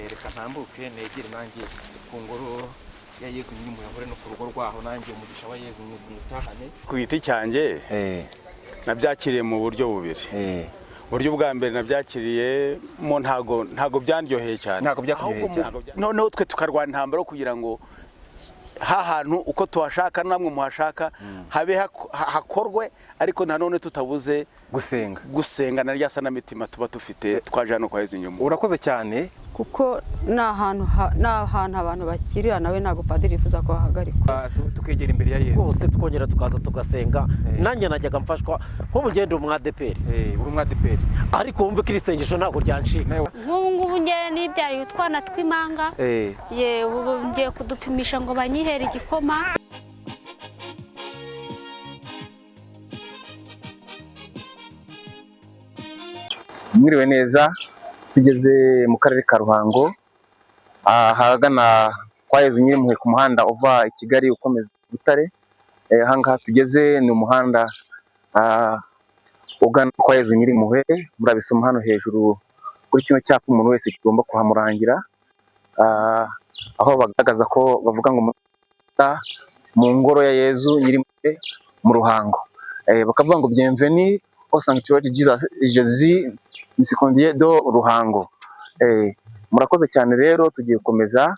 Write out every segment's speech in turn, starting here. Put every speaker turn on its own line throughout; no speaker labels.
reka ntambuke negere nanjye ku ngoro ya Yezu Nyirimpuhwe no ku rugo rwaho nanjye umugisha wa Yezu mutahane.
Ku giti cyanjye nabyakiriye mu buryo bubiri. Buryo bwa mbere nabyakiriye mo ntago byandyoheye cyane.
Ntago byakuryoheye cyane.
Noneho twe tukarwana intambara kugira ngo hantu uko tuhashaka namwe muhashaka habe hakorwe, ariko nanone tutabuze gusenga na rya sanamitima tuba dufite twaje hano kwa Yezu Nyirimpuhwe.
Urakoze cyane
kuko n'ahantu abantu bakirira nawe ntago padiri yifuza ko hahagarikwa,
tukegera imbere ya Yezu
rwose tukongera tukaza tugasenga. Nanjye najyaga mfashwa nk'umugendo umwadeperi
uri umwadeperi,
ariko wumve ko iri sengesho ntabwo ryancika.
Nk'ubu ngubu ngiye nibyariye utwana tw'imanga, ubu ngiye kudupimisha ngo banyihere igikoma.
Mwiriwe neza, tugeze mu karere ka Ruhango ahagana kwa Yezu Nyirimpuhwe ku muhanda uva i Kigali ukomeza Butare. Ahangaha tugeze ni umuhanda ugana kwa Yezu Nyirimpuhwe. Murabisoma hano hejuru kuri kino cyapa umuntu wese kigomba kuhamurangira, aho bagaragaza ko bavuga ngo mu ngoro ya Yezu Nyirimpuhwe mu Ruhango. Bakavuga ngo bienvenue au sanctuaire de Jésus Misericordieux do Ruhango. Murakoze cyane rero, tugiye gukomeza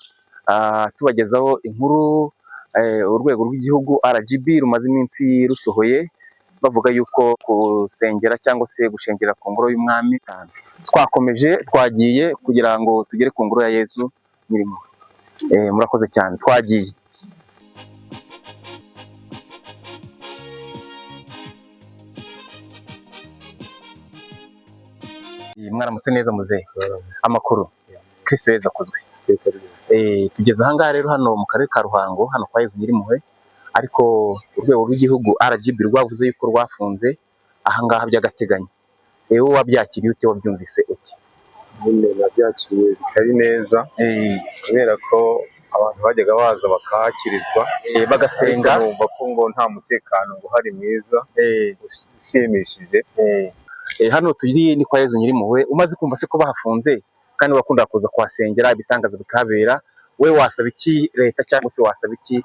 tubagezaho inkuru urwego rw'igihugu RGB rumaze iminsi rusohoye bavuga yuko kusengera cyangwa se gushengera ku ngoro y'umwami. Twakomeje twagiye kugira ngo tugere ku ngoro ya Yezu Nyirimpuhwe. Murakoze cyane, twagiye. Mwaramutse neza muzehe, amakuru? Kristo Yezu akozwe. Tugeze ahangaha rero hano mu karere ka Ruhango hano kwa Yezu Nyirimpuhwe, ariko urwego rw'igihugu RGB rwavuze yuko rwafunze ahangaha by'agateganyo. Wowe wabyakiriye ute, wabyumvise ute?
Nabyakiriye bitari neza, kubera ko abantu bajyaga baza bakahakirizwa
bagasenga,
bumva ko ngo nta mutekano uhari mwiza ushimishije.
Hano turi ni kwa Yezu Nyirimpuhwe. Umaze kumva se ko bahafunze kandi wakunda kuza kuhasengera ibitangaza bikabera, we wasaba iki leta cyangwa se wasaba iki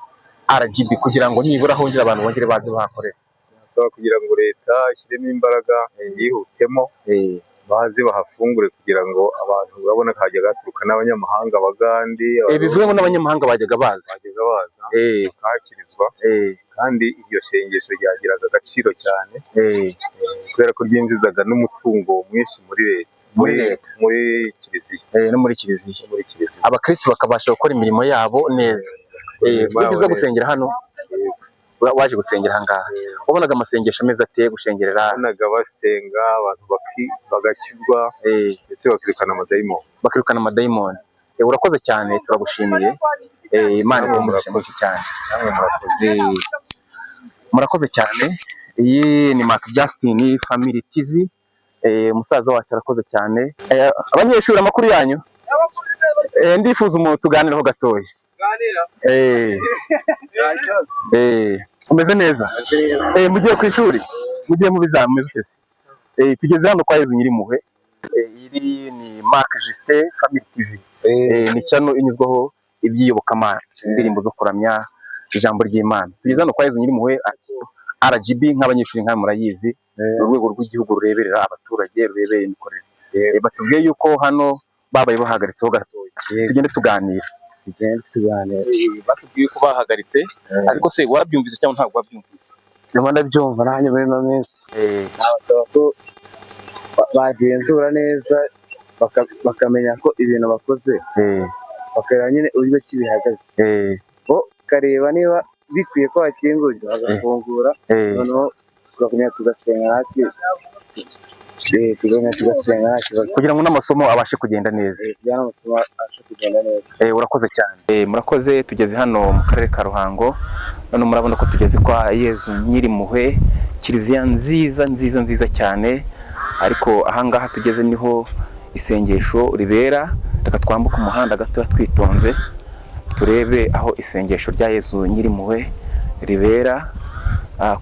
RGB kugira ngo nibura hongera abantu bongere baze bahakorera?
Nasaba kugira ngo leta ishyiremo imbaraga yihutemo baze bahafungure, kugira ngo abantu urabona ko hajyaga haturuka n'abanyamahanga Abagande.
Bivuga ngo n'abanyamahanga bajyaga baza
bakahakirizwa, kandi iryo sengesho ryagiraga agaciro cyane kubera ko ryinjizaga n'umutungo mwinshi muri kiliziya
no muri kiliziya. Abakristo bakabasha gukora imirimo yabo neza. Biza gusengera hano, waje gusengera ahangaha wabonaga amasengesho ameze ate gushengerera?
Wabonaga basenga abantu bagakizwa ndetse bakirukana amadayimoni.
Urakoze cyane, turagushimiye. Imana igumugishe cyane. Murakoze cyane. Iyi ni Mark Justin Family TV. Umusaza wacu arakoze cyane. Abanyeshuri, amakuru yanyu? Ndifuza umuntu tuganiraho gatoya. Umeze neza? Mugiye ku ishuri? Mugiye mu bizami meze utese? Tugeze hano kwa Yezu Nyirimpuhwe. Iri ni Mark Justin Family TV. Ni channel inyuzwaho ibyiyobokamana, indirimbo zo kuramya ijambo ry'Imana. Tugeze hano kwa Yezu Nyirimpuhwe. RGB nk'abanyeshuri nka murayizi, urwego rw'igihugu rureberera abaturage, rureberera imikorere. Batubwiye yuko hano babaye bahagaritseho gatoya. Tugende tuganira. Batubwiye ko bahagaritse, ariko se warabyumvise cyangwa ntabwo wabyumvise?
Ndabyumva nanjye muri no minsi. Nabasaba ko bagenzura neza bakamenya ko ibintu bakoze bakareba nyine uburyo kibihagaze, kareba niba bikwiye ko bakingurira bagafungura, noneho tugakomeza tugasenga natwe
kugira ngo n'amasomo abashe kugenda neza. Urakoze cyane. Murakoze. Tugeze hano mu karere ka Ruhango, none murabona ko tugeze kwa Yezu Nyirimpuhwe, kiliziya nziza cyane. Ariko ahangaha tugeze niho isengesho ribera. Reka twambuke umuhanda gato twitonze turebe aho isengesho rya Yezu Nyirimpuhwe ribera,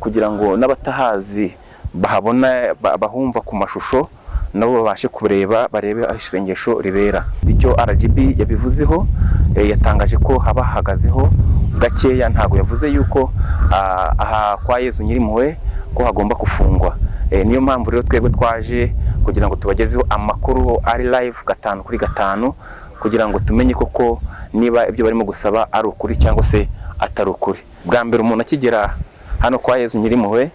kugira ngo n'abatahazi bahabona bahumva ku mashusho nabo babashe kureba barebe aho isengesho ribera. icyo RGB yabivuzeho. Yatangaje ko haba hahagazeho gakeya, ntabwo yavuze yuko aha kwa Yezu Nyirimpuhwe ko hagomba gufungwa. Niyo mpamvu rero twebwe twaje kugira ngo tubagezeho amakuru ari live 5 kuri 5 kugira ngo tumenye koko niba ibyo barimo gusaba ari ukuri cyangwa se atari ukuri. Bwa mbere umuntu akigera hano kwa Yezu Nyirimpuhwe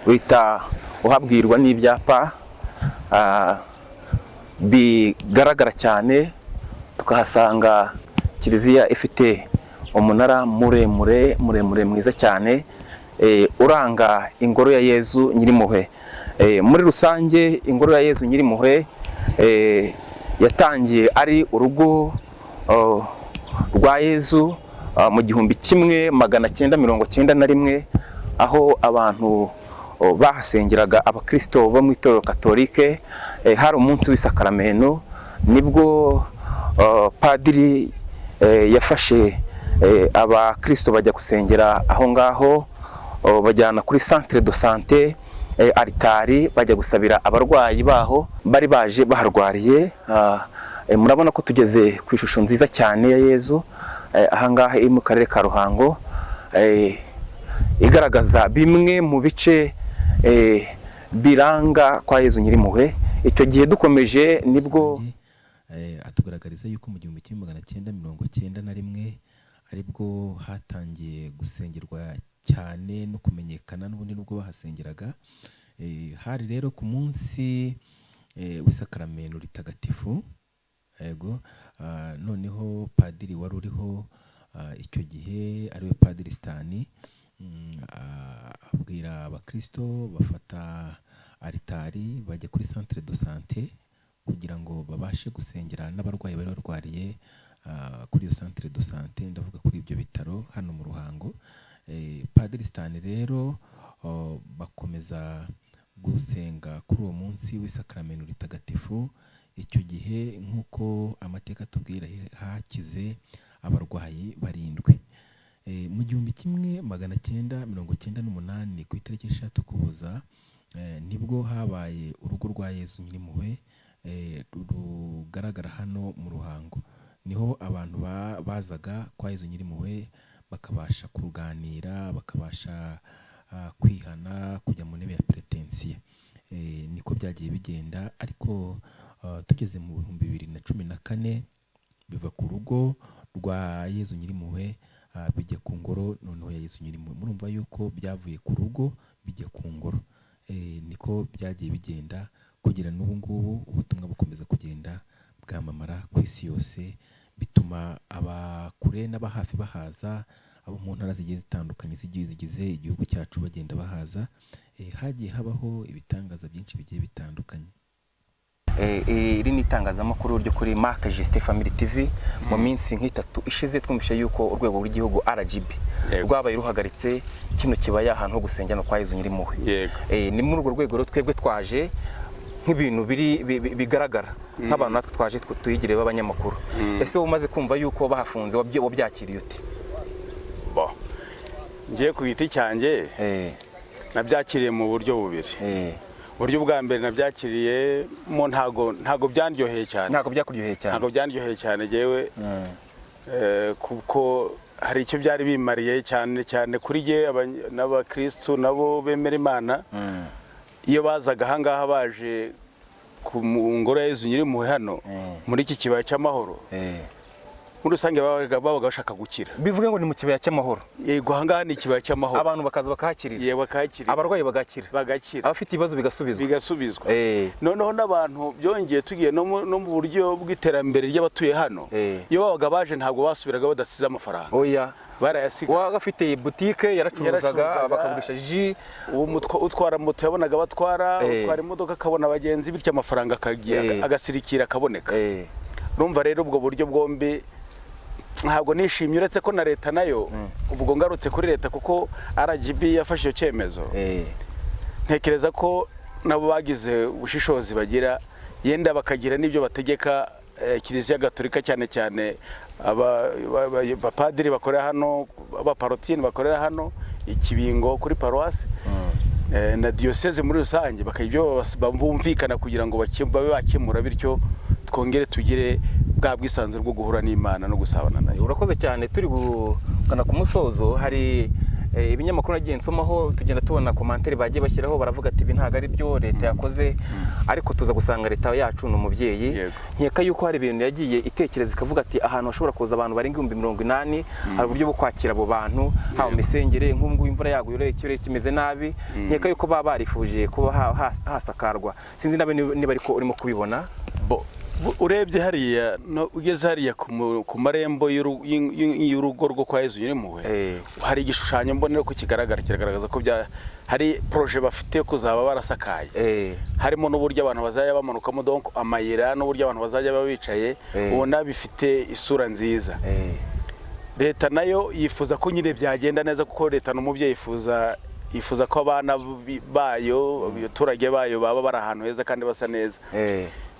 wita uhabwirwa n'ibyapa bigaragara cyane, tukahasanga kiliziya ifite umunara muremure mwiza cyane uranga ingoro ya Yezu Nyirimpuhwe. Muri rusange ingoro ya Yezu Nyirimpuhwe yatangiye ari urugo rwa Yezu mu 1991, aho abantu bahasengeraga abakristo bo mu itorero katolike. Hari umunsi w'isakaramento nibwo padiri yafashe abakristo bajya gusengera aho ngaho, bajyana kuri centre de santé Aritari, bajya gusabira abarwayi baho bari baje baharwariye. Murabona ko tugeze ku ishusho nziza cyane ya Yezu ahangaha iri mu karere ka Ruhango, igaragaza bimwe mu bice biranga kwa Yezu Nyirimpuhwe. Icyo gihe dukomeje nibwo
atugaragariza yuko mu 1991 aribwo hatangiye gusengerwa cyane no kumenyekana, n'ubundi nubwo bahasengeraga. Hari rero ku munsi w'isakaramento ritagatifu, yego, noneho padiri wari uriho icyo gihe ariwe Padiri Stani abwira abakristo bafata Aritari bajya kuri centre de santé kugira ngo babashe gusengera n'abarwayi bari barwariye kuri iyo centre de santé, ndavuga kuri ibyo bitaro hano mu Ruhango. Padiri Stani rero bakomeza gusenga kuri uwo munsi w'isakaramento ritagatifu. Icyo gihe nk'uko amateka atubwira hakize abarwayi 7. Mu 1998 ku itariki 3 Ukuboza nibwo habaye urugo rwa Yezu Nyirimpuhwe rugaragara hano mu Ruhango. Niho abantu bazaga kwa Yezu Nyirimpuhwe bakabasha kuganira, bakabasha kwihana, kujya mu ntebe ya penetensiya. Niko byagiye bigenda, ariko tugeze mu 2014 biva ku rugo rwa Yezu Nyirimpuhwe bijya ku ngoro noneho ya Yezu Nyirimpuhwe. Murumva yuko byavuye ku rugo bijya ku ngoro. Niko byagiye bigenda kugira n'ubu ngubu ubutumwa bukomeza kugenda bwamamara ku isi yose, bituma abakure n'abahafi bahaza, abo mu ntara zigiye zitandukanye zigize igihugu cyacu bagenda bahaza. Hagiye habaho ibitangaza byinshi bigiye bitandukanye.
Iri ni itangazamakuru ryo kuri Mark Justin Family TV. Mu minsi nk'itatu ishize twumvishe yuko urwego rw'igihugu RGB rwabaye ruhagaritse kino kibaya ahantu ho gusengera no kwa Yezu Nyirimpuhwe. Ni muri urwo rwego rero twebwe twaje nk'ibintu bigaragara nk'abantu natwe twaje tuyigire b'abanyamakuru. Ese umaze kumva yuko bahafunze wabyakiriye ute?
Ngiye ku giti cyanjye nabyakiriye mu buryo bubiri. Uburyo bwa mbere nabyakiriye mo ntago byandyoheye cyane.
Ntago byakuryoheye cyane.
Ntago byandyoheye cyane jewe kuko hari icyo byari bimariye cyane kuri je n'abakristo nabo bemera Imana. Iyo bazaga ahangaha baje ku ngoro ya Yezu Nyirimpuhwe hano muri iki kibaya cy'amahoro, muri rusange babaga bashaka gukira. Bivuge ngo ni mu kibaya cy'amahoro. Yego, ahangaha ni ikibaya cy'amahoro.
Abantu bakaza bakahakirira.
Yego, bakahakirira.
Abarwayi bagakira. Abafite ibibazo bigasubizwa. Noneho n'abantu byongeye tugiye no mu buryo bw'iterambere ry'abatuye hano. Iyo babaga baje ntabwo basubiraga badasize amafaranga. Oya, barayasiga. Wagafite boutique yaracuruzaga bakagurisha ji, utwara moto yabonaga batwara, utwara imodoka akabona abagenzi, bityo amafaranga akagiye agasirikira akaboneka. Urumva rero ubwo buryo bwombi ntabwo nishimye, uretse ko na leta nayo ubwo ngarutse kuri leta kuko RGB yafashe icyo cyemezo. Ntekereza ko nabo bagize ubushishozi bagira, yenda bakagira n'ibyo bategeka Kiliziya Gatolika, cyane abapadiri bakorera hano, abaparotine bakorera hano Ikibingo kuri paruwasi na diocese muri rusange, bakayibyo bumvikana kugira ngo babe bakemura, bityo
twongere tugire bwa bwisanzure bwo guhura n'Imana no gusabana nayo.
Urakoze cyane. Turi gukana ku musozo, hari ibinyamakuru nagiye nsomaho tugenda tubona komantere bagiye bashyiraho baravuga ati ibi ntago ari byo leta yakoze, ariko tuza gusanga leta yacu ni umubyeyi. Nkeka yuko hari ibintu yagiye itekereza ikavuga ati ahantu hashobora kuza abantu barenga 80,000 hari uburyo bwo kwakira abo bantu, haba misengere nk'ubwo imvura yaguye ikirere kimeze nabi. Nkeka yuko baba barifuje kuba hasakarwa. Sinzi nabe niba ariko urimo kubibona.
Urebye hariya ugeze hariya ku marembo y'urugo rwo kwa Yezu Nyirimpuhwe, hari igishushanyo mbonera ko kigaragaza ko hari projet bafite kuzaba barasakaye, harimo n'uburyo abantu bazajya bamanukamo, donc amayira n'uburyo abantu bazajya babicaye, ubona bifite isura nziza. Leta nayo yifuza ko nyine byagenda neza, kuko leta n'umubyeyi yifuza ko abana bayo, abaturage bayo baba bari ahantu heza kandi basa neza.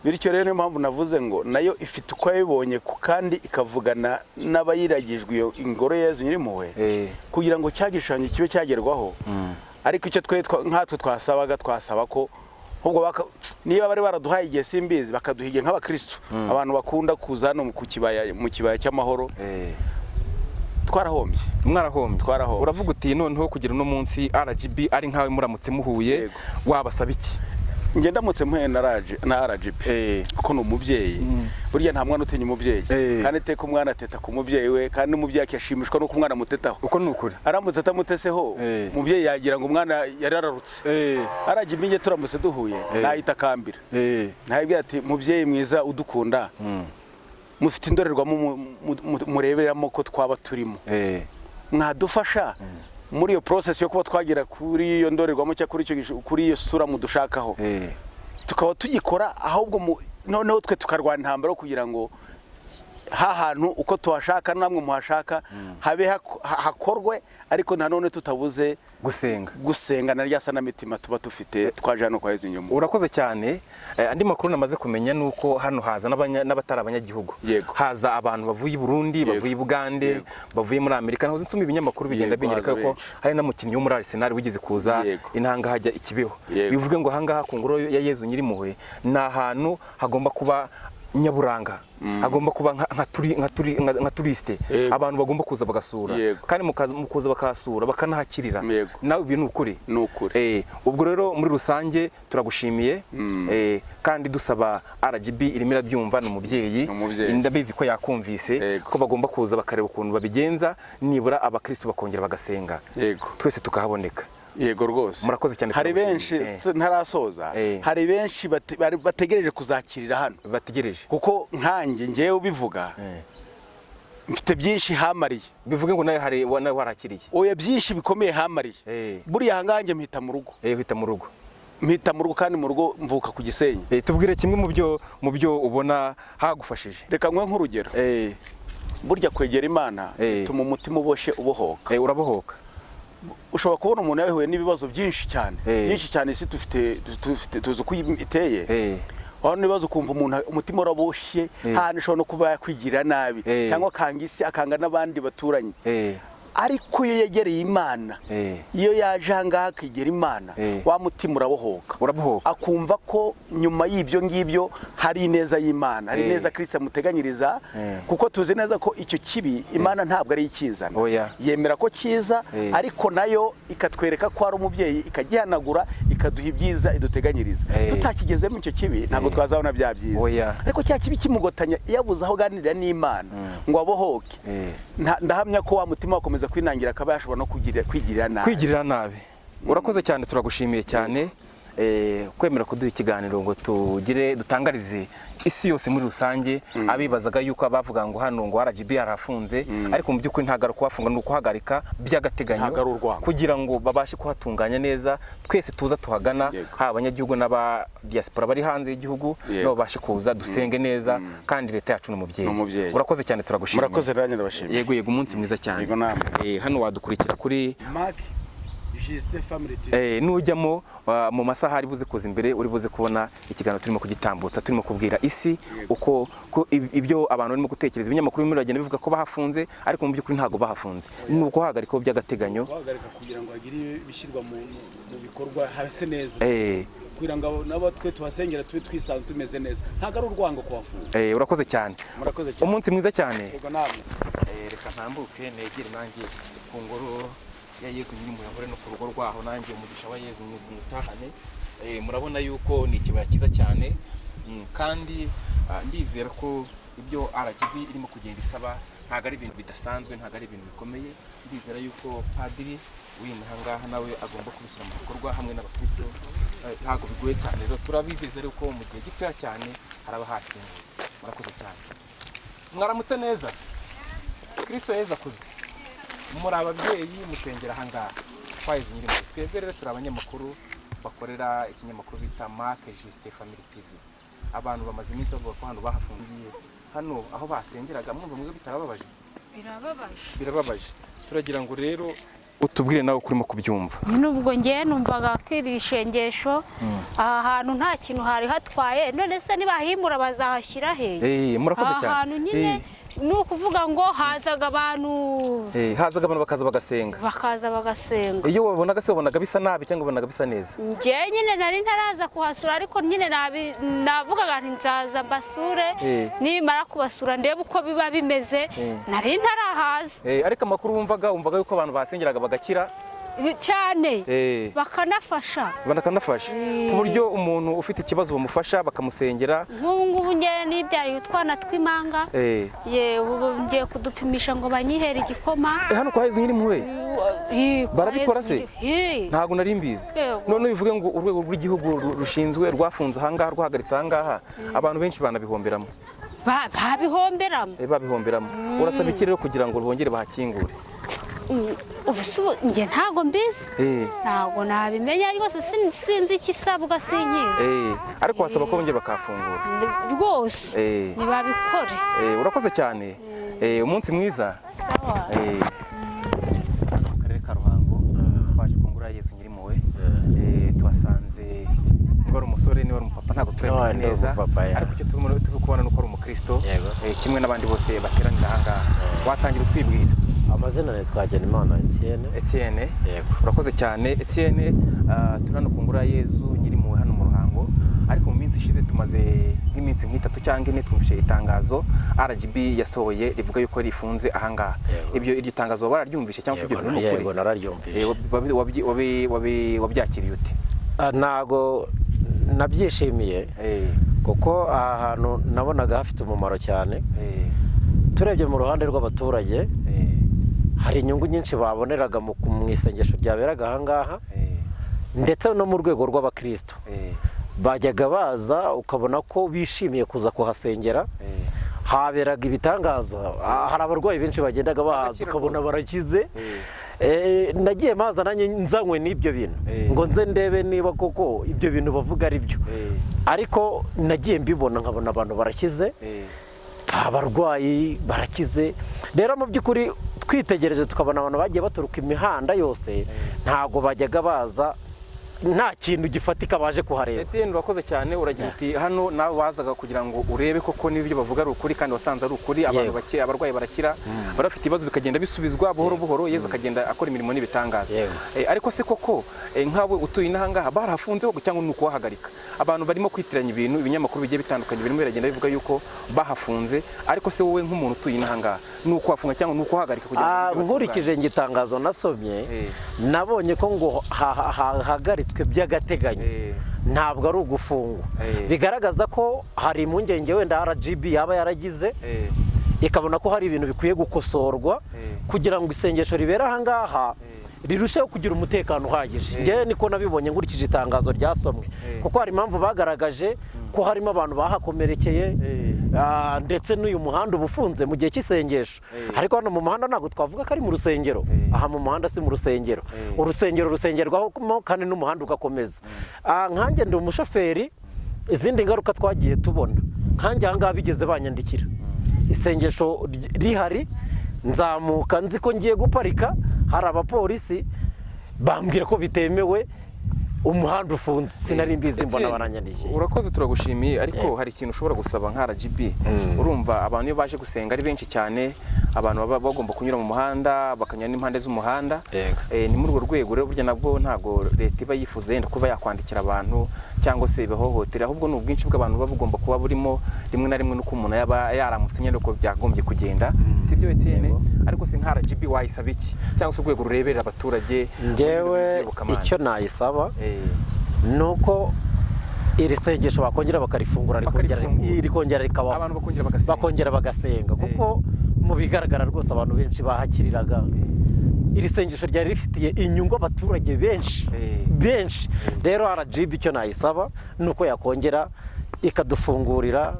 Bityo rero niyo mpamvu navuze ngo nayo ifite uko yabibonye kandi ikavugana n'abayiragijwe iyo ingoro ya Yezu Nyirimpuhwe, kugira ngo cya gishushanyo kibe cyagerwaho. Ariko icyo nkatwe twasaba ko ahubwo niba bari baraduhaye igihe simbizi bakaduha nk'abakristo, abantu bakunda kuza hano mu kibaya cy'amahoro, twarahombye. Uravuga uti noneho kugira uno munsi RGB ari nkawe muramutse muhuye wabasaba iki? Nge ndamutse mpuye na RGB kuko ni umubyeyi, burya nta mwana utinya umubyeyi, kandi iteka umwana ateta ku mubyeyi we, kandi umubyeyi akishimishwa nuko umwana amutetaho. Uko ni ukuri. Aramutse atamuteseho umubyeyi yagira ngo umwana yari ararutse. RGB nge turamutse duhuye nayitakambira, nayibwira ati mubyeyi mwiza udukunda, mufite indorerwamo mureberamo ko twaba turimo, mwadufasha muri iyo process yo kuba twagira kuri iyo ndorerwamo cyangwa kuri iyo sura mudushakaho, tukaba tugikora, ahubwo noneho twe tukarwana intambara kugira ngo hantu uko tuhashaka namwe muhashaka hakorwe, ariko nanone tutabuze gusenga na rya sanamitima tuba dufite twaje hano kwa Yezu Nyirimpuhwe. Urakoze cyane. Andi makuru namaze kumenya nuko hano haza n'abatari abanyagihugu, haza abantu bavuye i Burundi, bavuye i Bugande, bavuye muri Amerika. Naho nsumba ibinyamakuru bigenda binyereka ko hari n'umukinnyi wo muri Arsenal wigeze kuza intanga hajya ikibeho. Bivuge ngo ahangaha ku ngoro ya Yezu Nyirimpuhwe ni ahantu hagomba kuba nyaburanga, hagomba kuba nka turiste, abantu bagomba kuza bagasura, kandi mukuza bakasura bakanahakirira. Nawe ibintu ukuri ubwo rero muri rusange turagushimiye, kandi dusaba RGB irimo irabyumva, ni umubyeyi, ndabizi ko yakumvise ko bagomba kuza bakareba ukuntu babigenza, nibura abakristo bakongera bagasenga, twese tukahaboneka. Yego rwose. Murakoze cyane. Hari benshi ntarasoza, hari benshi bategereje kuzakirira hano, kuko nkanjye ngewe ubivuga mfite byinshi hamariye. Bivuge ngo nawe warakiriye. Oya, byinshi bikomeye hamariye. Buriya hanganjye mpita mu rugo. Mpita mu rugo, kandi mu rugo mvuka ku Gisenyi. Tubwire kimwe mu byo ubona hagufashije. Reka nkwe nk'urugero. Burya kwegera Imana bituma umutima ubohoka. Urabohoka. Ushobora kubona umuntu yahuye n'ibibazo byinshi cyane, isi tuzi uko iteye, aho nibazo kumva umuntu umutima uraboshye, hano ushobora no kuba yakwigirira nabi, cyangwa akanga isi, akanga n'abandi baturanye. Ariko iyo yegereye Imana, iyo yaje ahangaha akigera Imana, wa mutima urabohoka, akumva ko nyuma y'ibyo ngibyo hari ineza y'Imana, hari neza Kristo amuteganyiriza, kuko tuzi neza ko icyo kibi Imana ntabwo ari ikizana, yemera ko kiza, ariko nayo ikatwereka ko ari umubyeyi, ikagihanagura, ikaduha ibyiza iduteganyiriza. Tutakigezemo icyo kibi ntabwo twazabona bya byiza, ariko cya kibi kimugotanya yabuze aho ganirira n'Imana ngo abohoke, ndahamya ko wa mutima wakomeza kwinangira, akaba yashobora no kwigirira nabi. Urakoze cyane, turagushimiye cyane kwemera kuduha ikiganiro ngo dutangarize isi yose muri rusange. Abibazaga yuko abavuga ngo hano ngo RGB yarafunze, ariko mu by'ukuri ntago ari kuhafunga, ni ukuhagarika by'agateganyo kugira ngo babashe kuhatunganya neza, twese tuza tuhagana, haba abanyagihugu n'aba diaspora bari hanze y'igihugu, nabo babashe kuza dusenge neza, kandi leta yacu n'umubyeyi. Urakoze cyane, turagushimiye. Murakoze nanjye ndabashimiye. Yego, umunsi mwiza cyane. Hano wadukurikira kuri nujyamo mu masaha ari buze kuza imbere, uri buze kubona ikiganiro turimo kugitambutsa, turimo kubwira isi uko ibyo abantu barimo gutekereza. Ibinyamakuru bimwe bagenda bivuga ko bahafunze, ariko mu by'ukuri ntago bahafunze, ni uko hagarika by'agateganyo, kugira ngo hagire bishyirwa mu bikorwa hase neza. kugira ngo nabo twe tuhasengera tube twisanzwe tumeze neza ntabwo ari urwango kuhafunga.
Urakoze cyane.
Murakoze cyane.
Umunsi mwiza cyane.
Yego namwe.
Reka ntambuke negere nanjye ku ngoro ya Yezu nyiri muyohore no ku rugo rwaho nanjye umugisha wa Yezu mwutahane. Murabona yuko ni ikibaya cyiza cyane kandi ndizera ko ibyo RGB irimo kugenda isaba ntago ari ibintu bidasanzwe, ntago ari ibintu bikomeye. Ndizera yuko padiri w'inaha ngaha nawe agomba kubishyira mu bikorwa hamwe n'abakristo. Ntago bigoye cyane rero turabizeza rero ko mu gihe gitoya cyane haraba hakinguye. Murakoze cyane. Mwaramutse neza. Kristo Yezu akuzwe. Muri ababyeyi musengera aha ngaha kwa Yezu nyiri muyohore. Twebwe rero turi abanyamakuru bakorera ikinyamakuru bita Mark Juste Family TV. Abantu bamaze iminsi bavuga ko hano bahafungiye hano aho basengeraga, mwumva mwebwe bitarababaje? Birababaje. Turagira ngo rero utubwire nawe kurimo kubyumva.
Nubwo ngiye numvaga kiri ishengesho aha hantu nta kintu hari hatwaye, none se nibahimura bazahashyira he?
Murakoze cyane.
Aha hantu nyine ni ukuvuga ngo hazaga abantu
bakaza bagasenga.
Iyo
wabonaga se wabonaga bisa nabi cyangwa wabonaga bisa neza?
Njye nyine nari ntaraza kuhasura, ariko nyine navugaga nti nzaza mbasure, nimara kubasura ndebe uko biba bimeze, nari ntarahaza.
Ariko amakuru wumvaga yuko abantu basengeraga bagakira
cyane bakanafasha
ku buryo umuntu ufite ikibazo bamufasha bakamusengera.
Nk'ubu ngubu ngiye nibyariye utwana tw'imanga, ubu ngiye kudupimisha ngo banyihere igikoma
hano kwa Yezu nyiri muyohore. Barabikora se? Ntago nari mbizi. None uvuge ngo urwego rw'igihugu rushinzwe rwafunze aha ngaha, rwahagaritse aha ngaha, abantu benshi banabihomberamo. Babihomberamo. Urasaba iki rero kugira ngo bongere bahakingure?
Njye ntago mbizi, ntago nabimenya rwose, sinzi ikisabwa, sinkizi.
Ariko wasaba ko bongera bakafungura
rwose, ntibabikore.
Urakoze cyane. Umunsi mwiza.
Sawa.
Mu karere ka Ruhango twaje ku ngoro ya Yezu nyiri muyohore. Tuhasanze niba ari umusore niba ari umupapa ntago turabona neza, ariko icyo turi kubona nuko ari umukristo kimwe n'abandi bose bateranira aha ngaha. Watangira utwibwira?
Amazina ni Twagenimana
Etienne. Urakoze cyane Etienne. Turi hano ku ngoro ya Yezu nyiri muyohore hano mu Ruhango, ariko mu minsi ishize tumaze nk'iminsi nk'itatu cyangwa ine twumvise itangazo RGB yasohoye rivuga yuko rifunze aha ngaha. Iryo tangazo bararyumvise cyangwa se ibyo bintu n'ukuri?
Yego nararyumvise.
Wabyakiriye ute?
Ntago nabyishimiye kuko aha hantu nabonaga hafite umumaro cyane. Turebye mu ruhande rw'abaturage hari inyungu nyinshi baboneraga mu isengesho ryaberaga aha ngaha, ndetse no mu rwego rw'abakristo bajyaga baza ukabona ko bishimiye kuza kuhasengera. Haberaga ibitangaza, hari abarwayi benshi bagendaga bahaza ukabona barakize. Nagiye maza nanjye nzanywe n'ibyo bintu ngo nze ndebe niba koko ibyo bintu bavuga ari byo, ariko nagiye mbibona nkabona abantu barakize, abarwayi barakize. Rero mu by'ukuri twitegereje tukabona abantu bagiye baturuka imihanda yose, ntago bajyaga baza nta kintu gifatika baje kuhareba.
Etienne urakoze cyane. Uragira uti hano nawe wazaga kugira ngo urebe koko n'ibyo bavuga ari ukuri, kandi wasanze ari ukuri. Abantu abarwayi barakira, barafite ibibazo bikagenda bisubizwa buhoro buhoro, Yezu akagenda akora imirimo n'ibitangaza. Ariko se koko nkawe utuye inaha ngaha barahafunze cyangwa ni ukuhahagarika? Abantu barimo kwitiranya ibintu, ibinyamakuru bigiye bitandukanye birimo biragenda bivuga yuko bahafunze, ariko se wowe nk'umuntu utuye inaha ngaha ni ukuhafunga cyangwa ni ukuhahagarika?
Nkurikije igitangazo nasomye nabonye ko ngo hahagaritswe by'agateganyo, ntabwo ari ugufungwa. Bigaragaza ko hari impungenge wenda RGB yaba yaragize, ikabona ko hari ibintu bikwiye gukosorwa kugira ngo isengesho ribera aha ngaha rirusheho kugira umutekano uhagije. Njye niko nabibonye nkurikije itangazo ryasomwe, kuko hari impamvu bagaragaje ko harimo abantu bahakomerekeye, ndetse n'uyu muhanda uba ufunze mu gihe cy'isengesho. Ariko hano mu muhanda ntabwo twavuga ko ari mu rusengero. Aha mu muhanda si mu rusengero. Urusengero rusengerwaho kandi n'umuhanda ugakomeza. Nkanjye ndi umushoferi, izindi ngaruka twagiye tubona, nkanjye aha ngaha bigeze banyandikira isengesho rihari, nzamuka nzi ko ngiye guparika, hari abapolisi bambwira ko bitemewe umuhanda ufunze sinari mbizi mbona baranyandikiye.
Urakoze turagushimiye ariko hari ikintu ushobora gusaba nka RGB. Urumva abantu iyo baje gusenga ari benshi cyane, abantu baba bagomba kunyura mu muhanda bakanyura n'impande z'umuhanda. Ni muri urwo rwego rero burya nabwo ntago leta iba yifuza yenda kuba yakwandikira abantu cyangwa se ibahohotera, ahubwo ni ubwinshi bw'abantu baba bugomba kuba burimo rimwe na rimwe nuko umuntu yaba yaramutse nyine uko byagombye kugenda. Sibyo Etienne, ariko si nka RGB wayisaba iki cyangwa se urwego rureberera abaturage?
Njyewe icyo nayisaba nuko iri sengesho bakongera bakarifungura rikongera rikabaho,
abantu
bakongera bagasenga, kuko mu bigaragara rwose abantu benshi bahakiriraga. Iri sengesho ryari rifitiye inyungu abaturage benshi. Rero RGB icyo nayisaba nuko yakongera ikadufungurira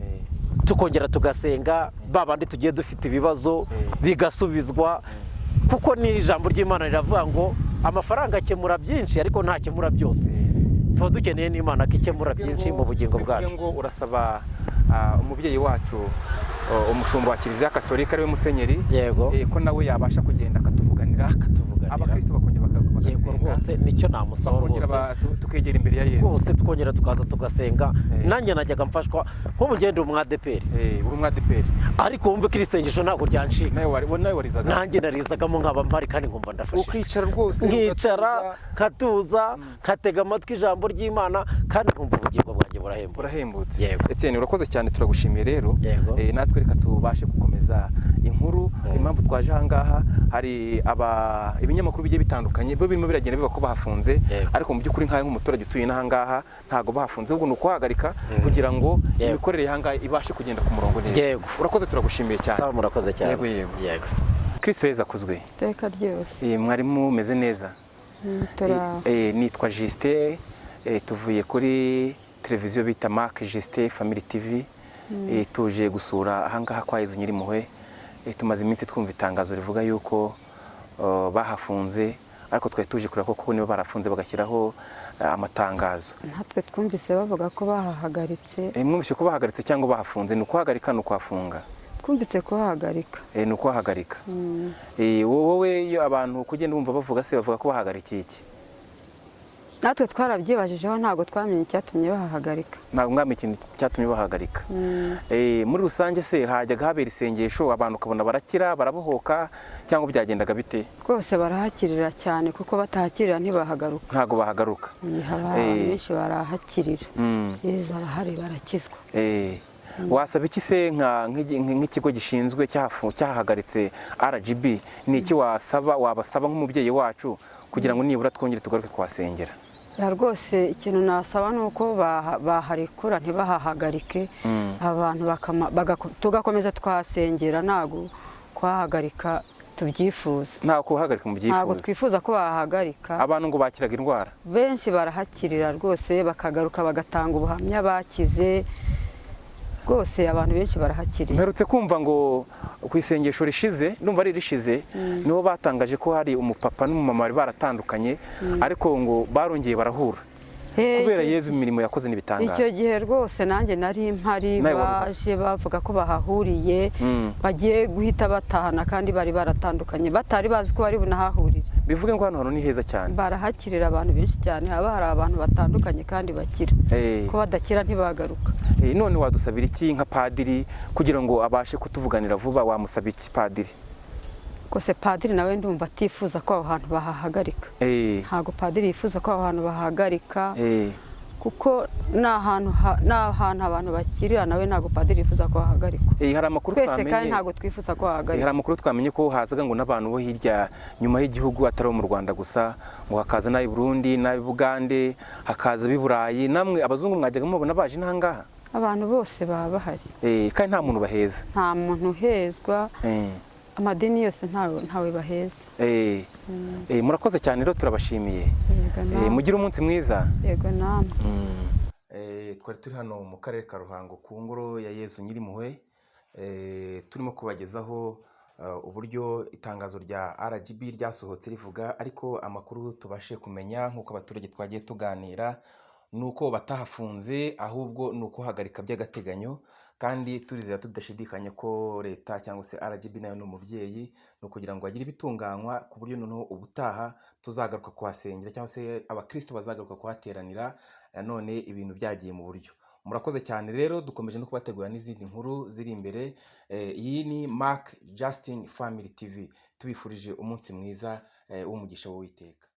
tukongera tugasenga, babandi tugiye dufite ibibazo bigasubizwa, kuko ni ijambo ry'Imana riravuga ngo amafaranga akemura byinshi ariko ntakemura byose. Tuba dukeneye n'Imana ko ikemura byinshi mu bugingo bwacu.
Ngo urasaba umubyeyi wacu umushumba wa Kiliziya Katolika ariwe Musenyeri ko nawe yabasha kugenda akatuvuganira abakristo bakongera
yego rwose nicyo namusaba rwose,
tukegera imbere ya Yesu
rwose tukongera tukaza tugasenga. Nanjye najyaga mfashwa nk'ubu ngende umwadeperi,
uri umwadeperi,
ariko wumve ko iri sengesho ntabwo ryancika.
nawe warizaga?
Nanjye narizagamo nkaba mpari kandi nkumva ndafashe,
ukicara rwose
nkicara nkatuza nkatega amatwi ijambo ry'Imana kandi nkumva ubugingo bwanjye
burahembutse.
Yego
Etienne, urakoze cyane, turagushimiye rero. Natwe reka tubashe gukomeza inkuru. Impamvu twaje aha ngaha, hari ibinyamakuru bigiye bitandukanye bo birimo biragenda bivuga ko bahafunze, ariko mu by'ukuri nkaho nk'umuturage utuye n'aha ngaha ntago bahafunze, ahubwo ni ukuhagarika kugira ngo imikorere y'aha ngaha ibashe kugenda ku murongo neza. Urakoze, turagushimiye cyane.
Sawa, murakoze cyane.
Yego. Kristo Yesu akuzwe.
Iteka ryose.
Mwarimu meze neza? Nitwa Justin, tuvuye kuri televiziyo bita Mark Justin Family TV. Tuje gusura aha ngaha kwa Yezu Nyirimpuhwe. Tumaze iminsi twumva itangazo rivuga yuko bahafunze, ariko twari tuje kureba koko niba barafunze bagashyiraho amatangazo.
Natwe twumvise bavuga ko bahahagaritse.
Mwumvise ko bahagaritse cyangwa bahafunze? Ni ukuhagarika, ni ukuhafunga?
Twumvise ko bahagarika.
Ni ukuhagarika. Wowe iyo abantu kugenda bumva bavuga se bavuga ko bahagarikiye iki?
Natwe twarabyibajijeho ntabwo twamenye icyatumye bahagarika.
Ntabwo mwamenye ikintu cyatumye bahagarika. Muri rusange se hajyaga habera isengesho abantu ukabona barakira barabohoka cyangwa byagendaga bite?
Rwose barahakirira cyane, kuko batahakirira ntibahagaruka.
Ntabwo bahagaruka.
Benshi barahakirira. Yezu arahari, barakizwa.
Wasaba iki se nk'ikigo gishinzwe cyahagaritse RGB? Ni iki wabasaba nk'umubyeyi wacu kugira ngo nibura twongere tugaruke kuhasengera?
Rwose ikintu nasaba ni uko baharekura ntibahahagarike, abantu tugakomeza twahasengera, ntabwo kuhahagarika tubyifuza.
Ntabwo kuhahagarika mubyifuza?
Ntabwo twifuza ko bahahagarika.
Abantu ngo bakiraga indwara?
Benshi barahakirira rwose, bakagaruka bagatanga ubuhamya bakize. Rwose abantu benshi barahakiriye.
Mperutse kumva ngo ku isengesho rishize, ndumva ari rishize, niho batangaje ko hari umupapa n'umumama bari baratandukanye, ariko ngo barongeye barahura kubera Yezu imirimo yakoze n'ibitangaza.
Icyo gihe rwose nanjye nari mpari, baje bavuga ko bahahuriye, bagiye guhita batahana kandi bari baratandukanye, batari bazi ko bari bunahahurire.
Bivuge ngo hano ni heza cyane.
Barahakirira abantu benshi cyane, haba hari abantu batandukanye kandi bakira. Ko badakira ntibagaruka.
None wadusabira iki nka padiri kugira ngo abashe kutuvuganira vuba? Wamusaba iki padiri?
Kose padiri nawe ndumva atifuza ko aho hantu bahahagarika. Ntabwo padiri yifuza ko aho hantu bahagarika, kuko ni ahantu abantu bakirira, nawe ntabwo padiri yifuza ko hahagarikwa.
Hari amakuru twamenye,
kandi ntabwo twifuza ko hahagarikwa.
Hari amakuru twamenye ko hazaga ngo n'abantu bo hirya nyuma y'igihugu, atari mu Rwanda gusa, ngo hakaza n'ab'i Burundi n'ab'i Bugande, hakaza ab'i Burayi. Namwe abazungu mwajyaga mubona baje n'ahangaha?
Abantu bose baba bahari.
Kandi nta muntu baheza?
Nta muntu uhezwa. Amadini yose ntawe baheza.
Murakoze cyane rero, turabashimiye. Mugire umunsi mwiza.
Yego namwe.
Twari turi hano mu karere ka Ruhango ku ngoro ya Yezu Nyirimpuhwe, turimo kubagezaho uburyo itangazo rya RGB ryasohotse rivuga, ariko amakuru tubashe kumenya nk'uko abaturage twagiye tuganira ni uko batahafunze ahubwo ni ukuhagarika by'agateganyo, kandi turizera tudashidikanya ko leta cyangwa se RGB nayo ni umubyeyi, ni ukugira ngo hagire ibitunganywa ku buryo noneho ubutaha tuzagaruka kuhasengera cyangwa se abakristo bazagaruka kuhateranira none ibintu byagiye mu buryo. Murakoze cyane rero, dukomeje no kubategura n'izindi nkuru ziri imbere. Iyi ni Mark Justin Family TV, tubifurije umunsi mwiza w'umugisha w'Uwiteka.